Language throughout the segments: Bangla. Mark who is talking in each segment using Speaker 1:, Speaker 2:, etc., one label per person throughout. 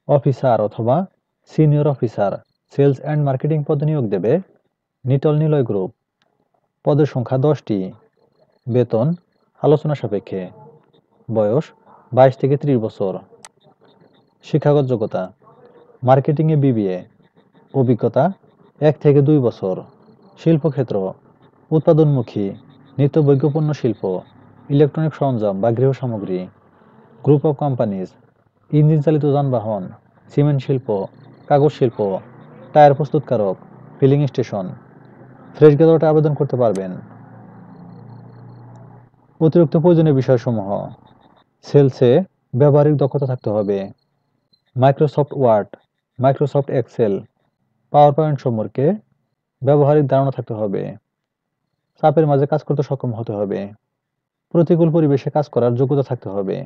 Speaker 1: অফিসার অথবা senior officer sales and marketing পদে নিয়োগ দেবে নিটল নিলয় গ্রুপ। পদের সংখ্যা 10টি। বেতন আলোচনা সাপেক্ষে। বয়স 22 থেকে 30 বছর। শিক্ষাগত যোগ্যতা মার্কেটিংয়ে বিবিএ। অভিজ্ঞতা 1 থেকে 2 বছর। শিল্পক্ষেত্র উৎপাদনমুখী, নিত্যবৈজ্ঞপণ্য শিল্প, ইলেকট্রনিক সরঞ্জাম বা গৃহ সামগ্রী। গ্রুপ অফ কোম্পানিজ ইঞ্জিন চালিত যানবাহন, সিমেন্ট শিল্প, কাগজ শিল্প, টায়ার প্রস্তুতকারক, ফিলিং স্টেশন। ফ্রেশ গ্রাজুয়েট আবেদন করতে পারবেন। অতিরিক্ত প্রয়োজনীয় বিষয়সমূহ সেলসে ব্যবহারিক দক্ষতা থাকতে হবে। Microsoft Word, Microsoft Excel, PowerPoint সম্পর্কে ব্যবহারিক ধারণা থাকতে হবে। চাপের মাঝে কাজ করতে সক্ষম হতে হবে। প্রতিকূল পরিবেশে কাজ করার যোগ্যতা থাকতে হবে।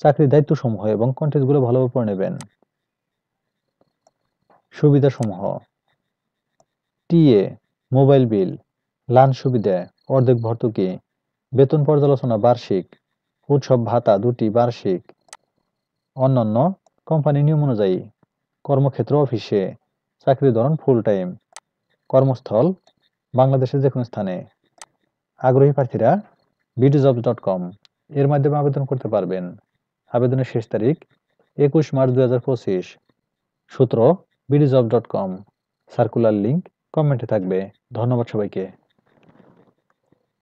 Speaker 1: চাকরির দায়িত্বসমূহ এবং কন্টেন্টগুলো ভালোভাবে পড়ে নেবেন। সুবিধাসমূহ টিএ, মোবাইল বিল, লাঞ্চ সুবিধা, অর্ধেক ভর্তুকি, বেতন পর্যালোচনা বার্ষিক, উৎসব ভাতা 2টি বার্ষিক। অন্যান্য কোম্পানি নিয়ম অনুযায়ী কর্মক্ষেত্র অফিসে, চাকরির ধরন ফুল টাইম, কর্মস্থল বাংলাদেশের যে কোনো স্থানে। আগ্রহী প্রার্থীরা bdjobs.com এর মাধ্যমে আবেদন করতে পারবেন। আবেদনের শেষ তারিখ 21 মার্চ 2025। সূত্র bdjobs.com। সার্কুলার লিংক কমেন্টে থাকবে। ধন্যবাদ সবাইকে।